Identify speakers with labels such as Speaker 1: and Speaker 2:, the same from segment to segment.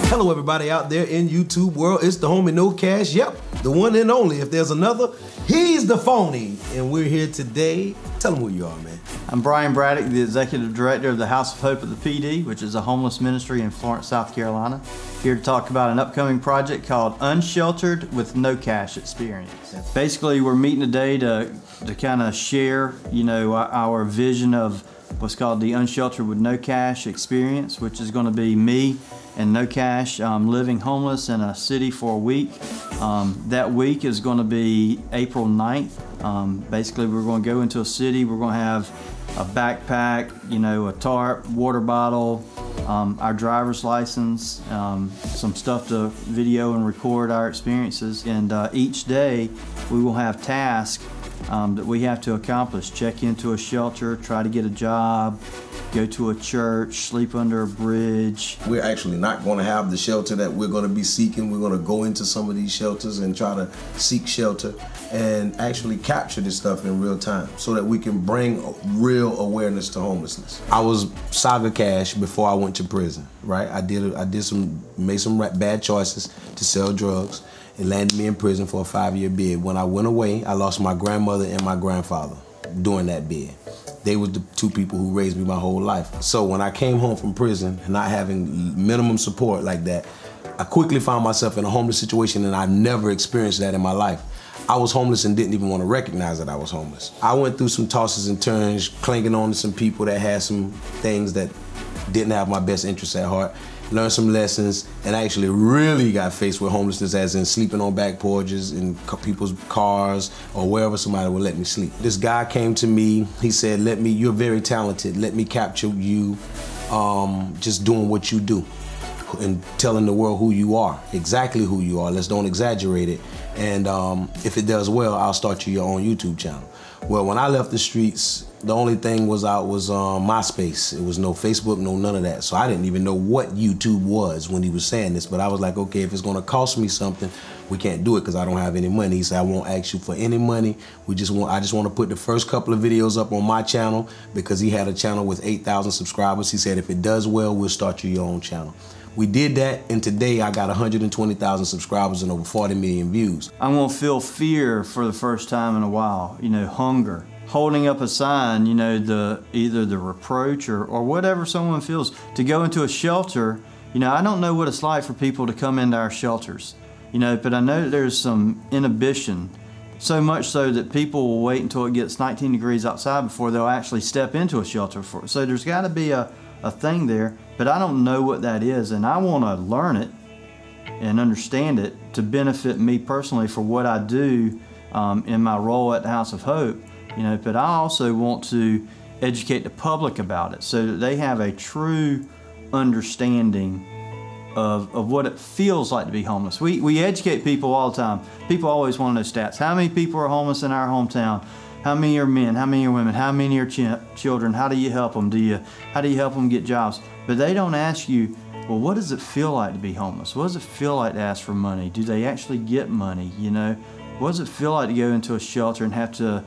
Speaker 1: Hello everybody out there in YouTube world, it's the homie kNOw. Yep, the one and only. If there's another, he's the phony. And we're here today. Tell them who you are, man.
Speaker 2: I'm Brian Braddock, the Executive Director of the House of Hope of the PD, which is a homeless ministry in Florence, South Carolina. Here to talk about an upcoming project called unSheltered with kNOw experience. Basically, we're meeting today to kind of share, our vision of what's called the unSheltered with kNOw experience, which is going to be me and kNOw living homeless in a city for a week. That week is going to be April 9th. Basically, we're going to go into a city. We're going to have a backpack, a tarp, water bottle, our driver's license, some stuff to video and record our experiences. And each day we will have tasks that we have to accomplish. Check into a shelter, try to get a job, go to a church, sleep under a bridge.
Speaker 1: We're actually not going to have the shelter that we're going to be seeking. We're going to go into some of these shelters and try to seek shelter and actually capture this stuff in real time so that we can bring real awareness to homelessness. I was Saga Cash before I went to prison, right? made some bad choices to sell drugs. It landed me in prison for a 5-year bid. When I went away, I lost my grandmother and my grandfather during that bid. They were the two people who raised me my whole life. So when I came home from prison, not having minimum support like that, I quickly found myself in a homeless situation, and I never experienced that in my life. I was homeless and didn't even want to recognize that I was homeless. I went through some tosses and turns, clinging on to some people that had some things that didn't have my best interests at heart. Learned some lessons, and I actually really got faced with homelessness, as in sleeping on back porches in people's cars or wherever somebody would let me sleep. This guy came to me, he said, you're very talented, let me capture you just doing what you do and telling the world who you are, exactly who you are. Let's don't exaggerate it. And if it does well, I'll start you your own YouTube channel. Well, when I left the streets, the only thing was out was MySpace. It was no Facebook, no none of that. So I didn't even know what YouTube was when he was saying this, but I was like, okay, if it's gonna cost me something, we can't do it because I don't have any money. He said, I won't ask you for any money. I just want to put the first couple of videos up on my channel, because he had a channel with 8,000 subscribers. He said, if it does well, we'll start you your own channel. We did that, and today I got 120,000 subscribers and over 40 million views.
Speaker 2: I'm gonna feel fear for the first time in a while, hunger. Holding up a sign, either the reproach or whatever someone feels. To go into a shelter, I don't know what it's like for people to come into our shelters, but I know that there's some inhibition. So much so that people will wait until it gets 19 degrees outside before they'll actually step into a shelter. So there's gotta be a thing there, but I don't know what that is, and I wanna learn it and understand it to benefit me personally for what I do in my role at the House of Hope. But I also want to educate the public about it so that they have a true understanding of what it feels like to be homeless. We educate people all the time. People always want to know stats. How many people are homeless in our hometown? How many are men? How many are women? How many are children? How do you help them? How do you help them get jobs? But they don't ask you, well, what does it feel like to be homeless? What does it feel like to ask for money? Do they actually get money? What does it feel like to go into a shelter and have to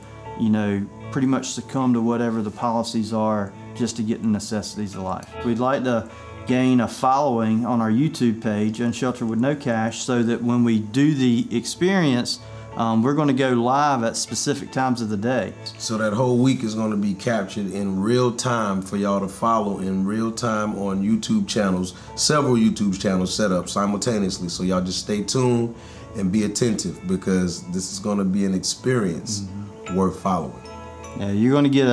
Speaker 2: pretty much succumb to whatever the policies are just to get the necessities of life? We'd like to gain a following on our YouTube page, unSheltered with kNOw, so that when we do the experience, we're going to go live at specific times of the day.
Speaker 1: So that whole week is going to be captured in real time for y'all to follow in real time on YouTube channels, several YouTube channels set up simultaneously. So y'all just stay tuned and be attentive, because this is going to be an experience worth following.
Speaker 2: Yeah, you're going to get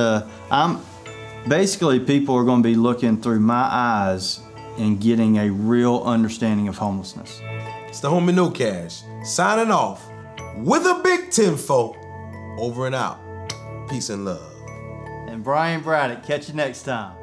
Speaker 2: basically people are going to be looking through my eyes and getting a real understanding of homelessness.
Speaker 1: It's the homie kNOw signing off with a big tenfold. Over and out. Peace and love.
Speaker 2: And Brian Braddock, catch you next time.